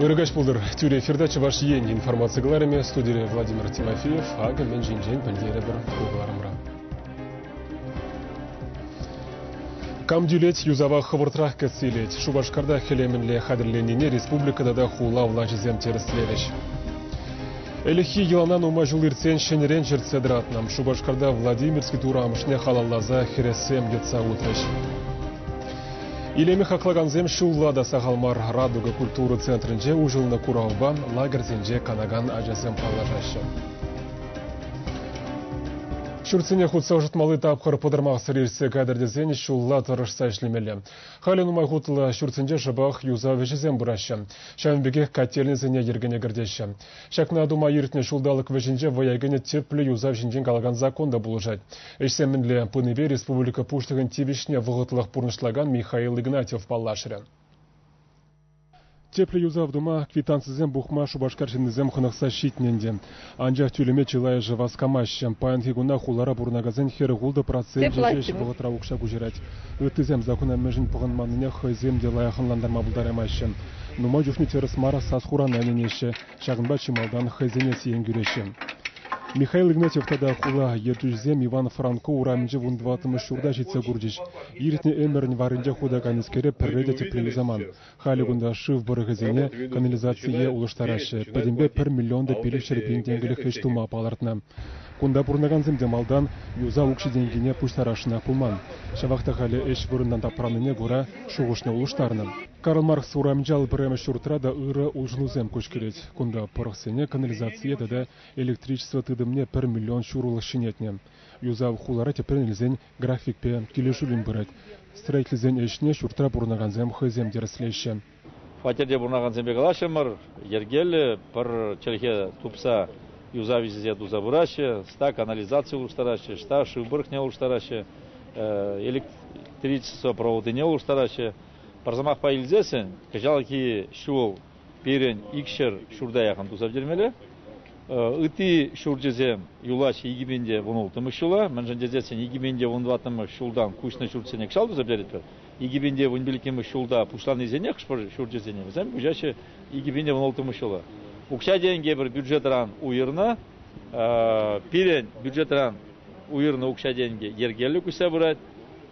Өрігаш болдыр. Тюре эфирдачы ваш ен информацияларыме студия Владимир Тимофеев, ага мен жин-жин білдері бір қоғыларымра. Камдюлет юзава хывыртрақ кәтселет. Шубашкарда хелемінле қадірленіне республикада да хула влажызем теріслереш. Элихи еланан ума жылырцен шенерен жерцедіратнам. Шубашкарда Владимирский турамышне халаллаза хересем етса утреш. Илеми хақлаганзем шуллада сағалмар Радуга культуры центрінде ұжылына курауба лагерзенже канаган ажасем палажашы. Шүртсене құтса ұжытмалы тапқыр подырмақ сірерсе кәдірдезен шулла тұрышса ішлемелі. Хален умай құтылы шүртсенже жыбақ юза вежізем бұрашы. Шәмбеге кәттерінізіне ергене кірдеші. Шәкна дума ертіне шулдалық вежінже ваягене теплі юза вжінжен қалған законда бұлыжад. Эшсемінлі пыныве республика пуштығын тивишне вғытылық пұрнышлаган Михаил Игнатьев паллашыры. Теплі юза вдума квитанцизем бухма шубашкаршинізем хынықса шитненде. Анжақ тюлеме чилая жывас камашым. Паянхигуна хулара бурнагазен хері ғулды процент жеш бұғытра ұқша күжерет. Өттізем закуна мәжін пұғын маныне хойзем делая хынландарма бұлдарамайшы. Нума жүшні теріс мара сасхуран әненеші. Шағынба чималдан хойзене сиен күреші. Михаил Игнатьев тада хула ертүжзем Иван Франко урамынжы вундватымы шурда жетсе күрдіш. Иртіне өмірін варынжа худа канискері пірреде теплі заман. Халигунда шыв бұрығызене канализация улыштарашы. Пәдембе 1 миллионда пелікшер бенденгілі хэштума апалартына. Кунда бұрнаган земалдан юза ұқшы денгене пұштарашына пулман. Шавақта халі әш бұрындан тапраныне ғыра шуғышны улыштарыным. Карл Маркс урамжал бірәмі шүртрада ұры ұжынузем көшкелет. Кунда пұрықсене канализацияда да электричество тыдымне 1 миллион шурулы шинетне. Юза хулара тепренілзен графикпе келешулін бірет. Строительзен әшіне шүртра бұрнаган зем хызем деріслейші. Фатерде бұрнаган зембе қалашымыр, ергелі бір челхе тупса юза визия дуза бураши, ста канализация улуштараши, ста шыбырх не улуштараши, электричество проводы не улуштараши. Парзамах паилзесен, кажалки шул перен икшер шурда яхан дуза вдермеле. Ыты шурджезем юлачи игибенде вунултымы шула, манжандезесен игибенде вундватымы шулдан кушны шурдсене кшал дуза вдеретпер. Игибенде вунбеликемы шулда пушланы зенех шпыр шурджезене. Зам бужачи игибенде вунултымы шула. Укша деньги бір бюджетран уйырна, перен бюджетран уйырна укша деньги ергелі күсе бұрад.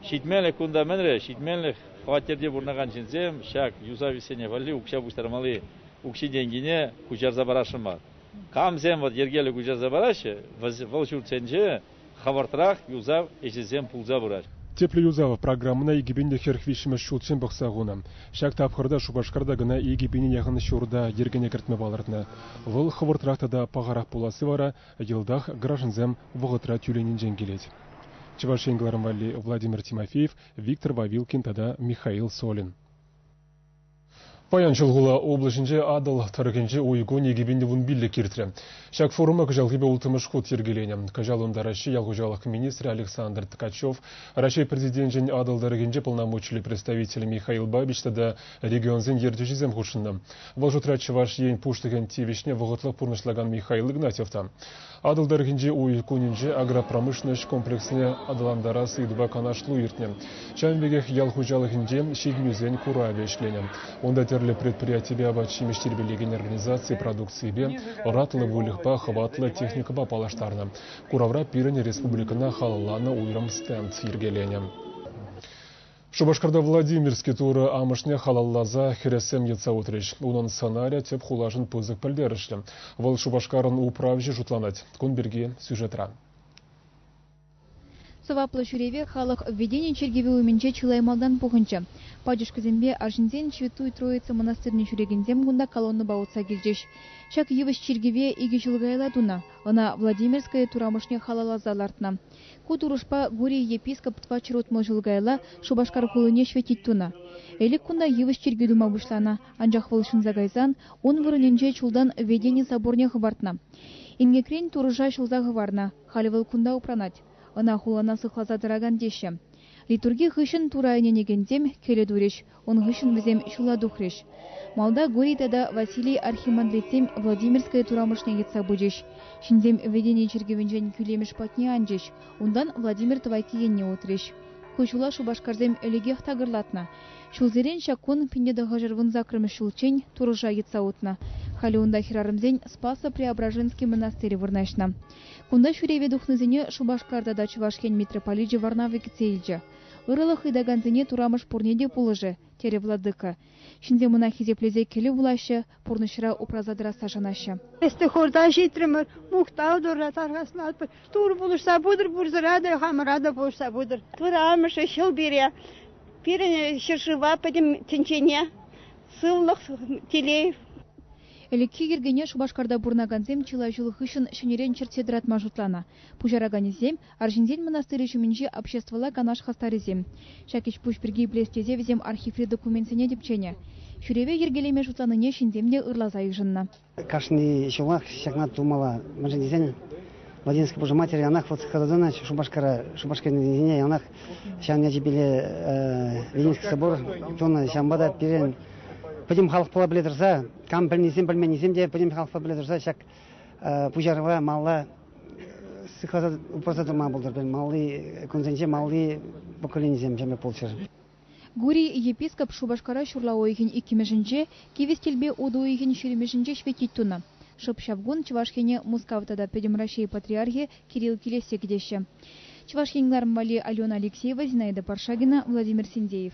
Шитменлік күнда мәнре, шитменлік хватерде бұрнаған жінзем, шак юза весене вали укша бұштармалы укши денгине күжарза барашыма. Камзем вот ергелі күжарза барашы, вал шүртсенже хавартрақ юза ешізем пулза бұрад. Теплі юзава программына егебенде херхвишімі шултсен бұқсағуна. Шак тапқырда Шубашкарда гына егебенен яғыны шурда ергене кіртме балыртны. Выл хывыртрақтада пағарақ боласы вара, елдақ гражынзем вғытра тюленен женгелет. Чевашенгіларым вали Владимир Тимофеев, Виктор Вавилкин тада Михаил Солин. Паян жылғыла облышынже адыл тарыкенже ойгон егебенде вун билле киртірі. Шак форума кажалғыбе ултымыш құт ергелене. Кажалында Раши ялғужалық министр Александр Ткачев, Раши президентжен адыл тарыкенже полномочили представитель Михаил Бабич тада регионзен ертежізем хушынды. Волжутра чываш ен пуштыген тивишне вғытлық пұрнышлаган Михаил Игнатьевта. Адыл тарыкенже ойконинже агропромышленность комплексіне адыландара сыйдыба канашлу ертне. Чанбегех ялғужалығынже шегмюзен кураве ішлене. Онда предприятия обачи мештербелеген организации продукции бе оратылы вулихпа хватлы техника ба палаштарна. Куравра пиране республикана халалана уйрам стенд ергелене. Шубашкарда Владимирский туры амышне халаллаза хересем етса утреш. Унан сценария теп хулажын пызык пілдерішті. Вал Шубашкарын управжи жутланать. Кунберги сюжетра. Саваплы шуреве халық введение чергеве уменче чылаймалдан пухынчы. Падюшка зембе Аржинзен Чветуй Троица монастырный шурегензем гунда колонны баутса келжеш. Шак евыш чергеве иги жылгайла дуна. Она Владимирская турамышне халалазалартна. Кут урушпа гури епископ твачротмы жылгайла Шубашкар хулыне шветит туна. Элик кунда евыш черге дума бушлана. Анжақ вылышын загайзан, он вырыненже чулдан введение соборне хвартна. Ингекрен турыжа шулза хварна. Халивыл кунда упранать. Она хулана сыхлаза дыраган деші. Литурги хышын турайне негензем келе дуреш, он хышын візем шула духреш. Малда горитада Василий Архимандритсем Владимирская турамышне етса будеш. Шинзем ведение чергевенжен күлемеш патне анжеш, ондан Владимир Тавайки енне отреш. кучула Шубашкарзем элегех тагырлатна. Шулзерен шакун пиндеда гажырвын закрымы шулчень турыжа етсаутна. Халюнда хирарымзен Спаса Преображенский монастырь вырнашна. Кунда шуреве духнызене Шубашкарда да Чувашкен митрополиджи варнавы кицейлджи. Ырылых и даганзене турамыш пурнеде пулыжы, тере владыка. Шинзе монахи зеплезе келе булашы, пурнышыра упразадыра сажанашы. Este хорда житример, мухтау дурат аргаснат. Тур булышса будыр, бурзырада, хамрада булышса будыр. Турамышы шыл бере. Пирен шыршыва пәдім тінчене. Сыллық телей. Элекке кергене Шубашкарда бурнаганзем чила жылыхышын шенерен чертседрат мажутлана. Пужараганезем, Аржинзен монастырь жуминжи обществола канаш хастарызем. Шакич пуш бірге блестезе везем архивре документсене депчене. Шуреве ергелеме жутланыне шинземде ырлаза жынна. Кашни шулах шакнат тумала Маржинзен Владимирской Божьей Матери, анах вот хододана Шубашкарне, анах шан яжибеле Ленинский собор, тона шамбада перен. Пойдем халк пола билетырса, кам білменесем де пойдем халк пола билетырса, шак пужарова малла сыхласа упроста турма болдыр. Малли конзенче, малли поколенезем жаме полчар. Гури епископ Шубашкара шурла ойген икимежінже, кевестелбе оду ойген шеремежінже шветиттуна. Шыпшавгун Чувашкене Мускавтада педем России патриархи Кирилл Келесек деші. Чувашкенларм вали Алена Алексеева, Зинаида Паршагина, Владимир Синдеев.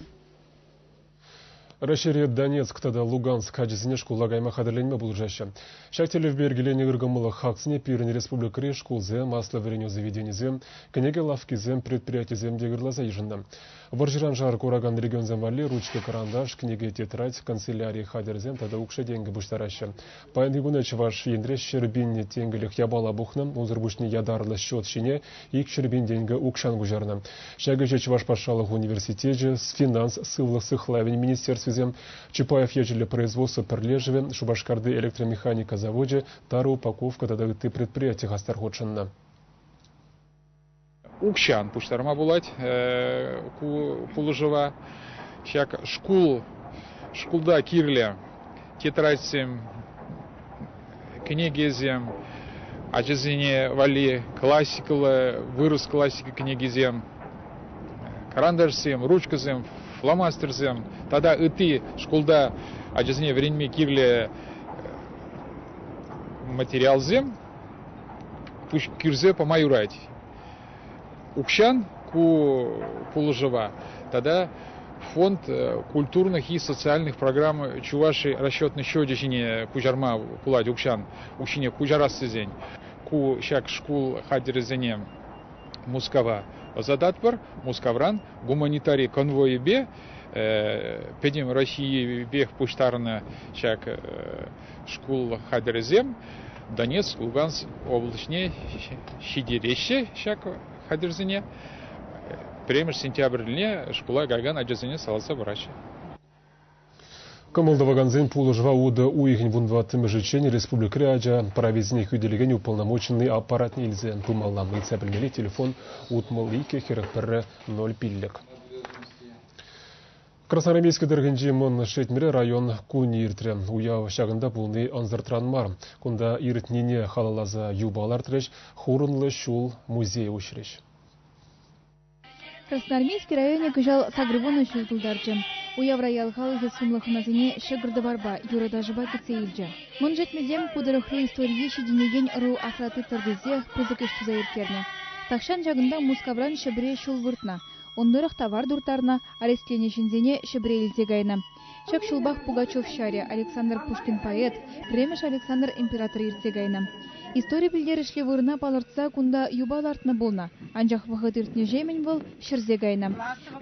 Рашире Донецк да Луганск ажызыне шкуллагайма қадырленме бұл жашы. Шактелев бергелене үргімілі хақсыне пирін республикаре шкулзе, маслы вереню заведенізем, кенеге лавкизем, предприятизем дегірлаза ежінді. Варжиран жарық ураган регионзем вали, ручки карандаш, книге тетрадь, канцелярии хадерзем, тада укша деньги бұштарашы. Пайындығыны чываш ендрес шербинне тенгілік ябала бұхным, ұзырбушны ядарлы счет шине, ик шербин деньги укшан гужарны. Шагыжы чываш пашалық университеже, с финанс, сывлық сыхлавень министерстве Чапаев ежели производство перлежеве, Шубашкарды электромеханика заводе, тара упаковка тадагыты предприятия гастарходшынна. Укшан пуштарма булать кулыжева. Шак шкулда кирле тетрадьсем, книгезем, ажызине вали классикалы, вырос классика книгезем, карандашсем, ручказем, фломастерзем, тогда и ты школда ажызне времени кирле материалзем, пусть кирзе помаюрать. Укшан кулыжева, тогда фонд культурных и социальных программ Чуваши расчетный счетчине кужарма кулать укшан, укшине кужарасызень, ку шак шкул хадерезене Мускава. Задатпар, Мускавран, гуманитарий конвой бе, педим России бег пуштарна шак шкул хадерезем, Донецк, Луганск, облачне, Щидереще, шак хадерзене, премьер сентябрьне, школа Гаган аджазене саласа врача. Камылдаваганзен пулыжва уды уйгін вундватым жечени республика аджа проведение хүделеген уполномоченный аппарат нельзя тумалам и цепельмели телефон утмал ике херекперре 0 пиллек. Красноармейский дыргенжи мон шетмире район куни иртре уяв шагында булны анзартранмар. Кунда иртнине халалаза юбалар треш хурунлы шул музей ушреш. Красноармейский районе кыжал сагрывоны шултулдарчы. Уяв райалхалы сумлых назыне шыгырды барба, юрада жыба кецейлджі. Мон жетмезем кудырыхры истории шеденеген ру асраты тырдызе призыкыш тузайыркерне. Такшан жагында Мускавран шыбре шул выртна. Ондырық товар дуртарна, арестлене шинзене шыбре илзегайна. Шак шулбах Пугачев шаре, Александр Пушкин поэт, Премеш Александр император иртегайна. История билдерішлі вырына палыртса кунда юбал артны болна. Анжақ вақыт иртне жемен был шырзегайна.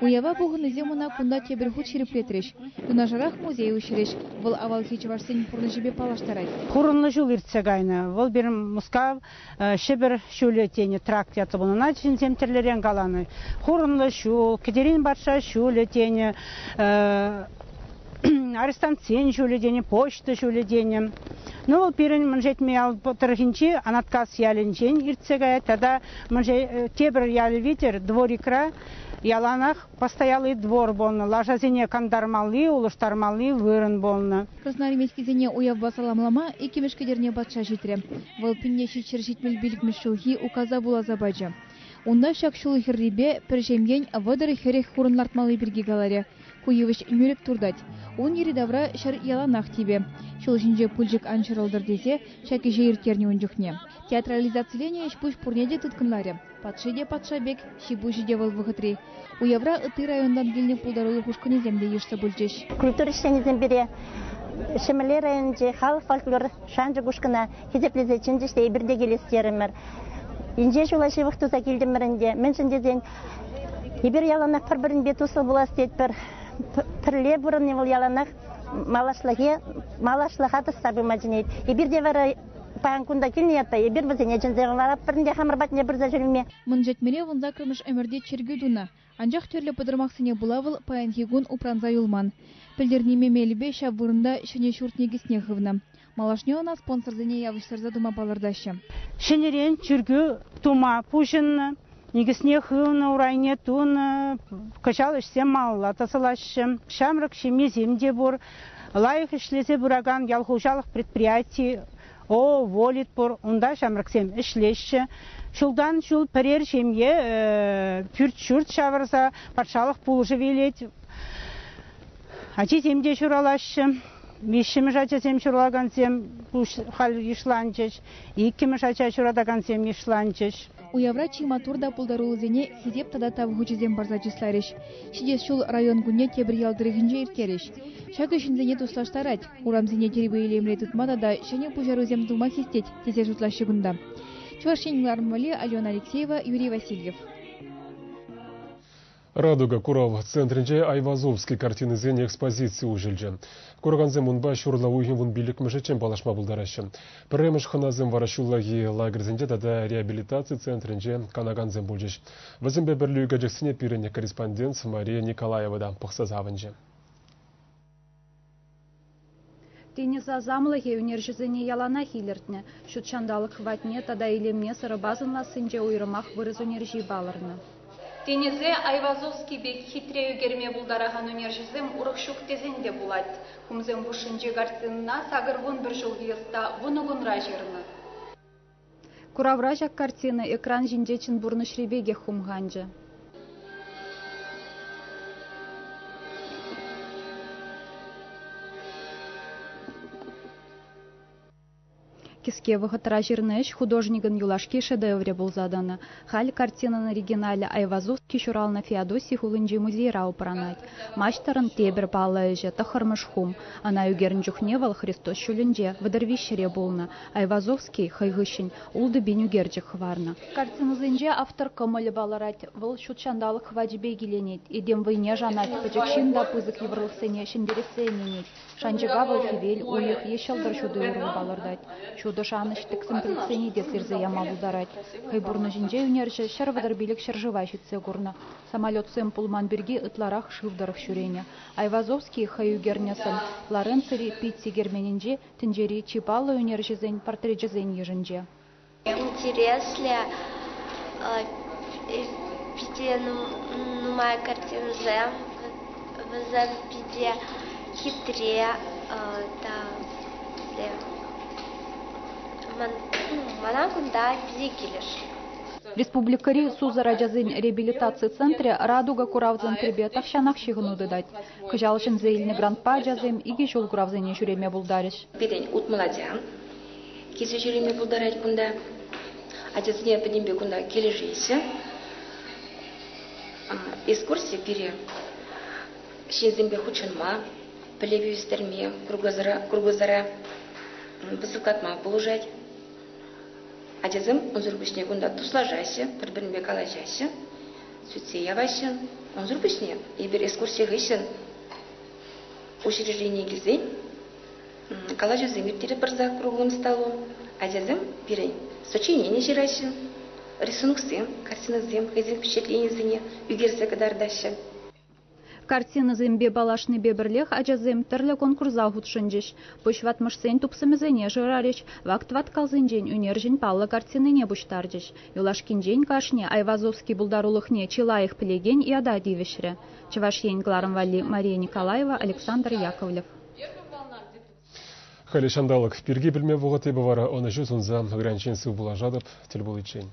Уява бұғын иземуна кунда тебірхут шереплетреш. Дуна жарах музей ушереш. Выл авал кечевашсен пурны жебе палаштарай. Хурынлы жыл иртсегайна. Выл берім Мускав шебір шулі тені тракт яты бұнына жинземтерлерен қаланы. Хурынлы шул, Катерин Батша шулі тені, арестанцин шуледене, почта шуледене. Ну, пирен манжетме ал потархинчи, анаткас ялинчен иртсегая, тогда манже тебр яли ветер, дворикра, яланах постоялый двор болна, лажазине кандармалы, улыштармалы вырын болна. Красноармейский зене уяв басаламлама и кемешкедерне батша житре. Вал пинне шичер житмел билик мешухи указа була забаджа. Онда шакшулы херрибе першемген вадыры херех хурынлартмалы бірге галаре. Куевыш мюрек турдать. Он еридавра шар яланах тебе. Шулышынже пульжик аншырылдыр десе, шаки жейіртерне онжухне. Театрализацияление пуш пурнеде тұткынлары. Патшиде патшабек, шибушиде вал выхытри. У Явра ыты райондан гелне пулдарулы хушкыне земде ешса бульчеш. Культура işten biri Шемелер районынче халық фольклор шанжы гушкына хизеплезе чинжиште бирде келестеример. Инже шулашы вақтуза келдімірінде. Мен шындеден ебір яланақ бір-бірін бетусыл болас дейдбір. Пірле бұрын евыл яланақ малашлыға тұстабы мәжінейд. Ебірде вара паған күнда келіне ятпай, ебір бізіне жынзығы варап бірінде хамыр батыне бірза жүрілме. Мын жетмеле вұнда кірміш өмірде чергедуна. Анжақ түрлі пыдырмақсыне бұлавыл паян хегун упранза юлман. Пілдернеме мелібе шап вырында шыне шуртнегісне ғывна. Малашнеона спонсорзыне явышсырза дума балардашы. Шенерен чүргі тума пушынны, негісне ғывны урайне туны, качал ішсе малла тасылашы. Шамрық шемеземде бұр, лайық ішлесе бұраган ялхушалық предприятий, волит бұр, онда шамрықсем ішлеші. Шулдан шул пірер шемге пүрт-шүрт шавырса, патшалық пулжы велет. Ачеземде шуралашы. Мишіміш ачасем шуралагансем хал ишланчыш, иккіміш ача шурадагансем ишланчыш. У Явра чиматурда пулдарулы зене хизеп тада тавгучызем барза числариш. Шидес шул район гүнне тебір ялдырығынже иркериш. Шагы шинзене туслаштарать. Урам зене теребе илемре тутмада да шане пужарузем тума хистеть, тесе жутлашы гунда. Чувашенилармали Алена Алексеева, Юрий Васильев. Радуга Курал центринже Айвазовский картины зене экспозиции ужильже. Курганзем унба шурла уйын вун билік мүшечен балашма бұлдарашы. Піреміш ханазем варашуллаги лагерзенде дада реабилитация центринже канаганзем бұлжеш. Візімбе бірлі үгәжексіне пирене корреспондент Мария Николаевадан пықсыз авынже. Тениза замлығы өнержізіне ялана хилертіне. Шутшандалық хватне тада илемне сыры базынла сынже уйрымақ вырыз өнержи балырны. Тенизе Айвазовский бек хитре үгерме бұлдараған өнержізім ұрықшуқ тезенде бұлад. Кумзем бұшынже картинына сағыр вон бір жыл виыста вұнығын ражырны. Куравражак картины экран жинжечин бұрны шребеге хумганжы. Киске вахатра жирнеш художникын юлашки шедевре был заданы. Халь картина на оригинале Айвазовский шурал на Феодосии хулынжи музейра упранать. Мачтарын тебер палайже тахармыш хум. Ана югерн жухневал Христос шулынже выдырвищере болна. Айвазовский хайгышын улды беню герджих хварна. Картина зынже автор камылы баларать. Выл шутшандалық хваджбе геленет. Идем войне жанать. Пачекшин да пызык еврлысыне шендересененет. Шанжыга выл хивель уйых ешалдар шуды уру балардать. Дошаныш тексім прицени десерзе яма бұлдарать. Хайбурны жинже үнерші шарвадар билік шаржыва шитсе гурна. Самолет сэм пулман бірге ытларақ шывдарық шүрене. Айвазовский хаюгернесін Лоренцери Питси герменінже тінжери чипалы үнершізен портреджізен ежінже. Интересля пиде нумай картин зэм пиде хитре Республикари Сузараджазын реабилитации центре Радуга Куравзын требе тахшанах шигыну дыдать. Кыжалышын зейліні грандпа жазым иги жол Куравзыне жүреме бұлдарыш. Перен утмаладян. Кесі жүреме бұлдарать күнда. Ажазыне педембе күнда кележейсі. Экскурсия пере. Шензембе хучынма. Плевюстерме. Кругозара. Высылкатма положать. Ажазым онзурбышне күнда туслажайся, бір-бірінбе калажайся, сөйтсе явайсын, онзурбышне, ебір экскурсия ғайсын, учреждение гизен, калажызым ертері бірза круглым столу, ажазым берей, сочинение жирайсын, рисунок-сым, картина-зым, хазин впечатление-зыне, үгерсе кадардашы. Картина зимбе балашны беберлех ажазым тірлі конкурса худшынжеш. Пұшватмышсен тупсымызыне жырареш, вақтват қалзынжен үнержін паллы картиныне бұштаржеш. Юлашкинжен кашне Айвазовский бұлдарулықне чилайық пілеген яда дивешірі. Чевашен Гларамвали Мария Николаева, Александр Яковлев. Халі шандалық пирге білме бұғыты бұвара, оны жүз ұнза ограниченсі бұла жадып, тіл бұл ечен.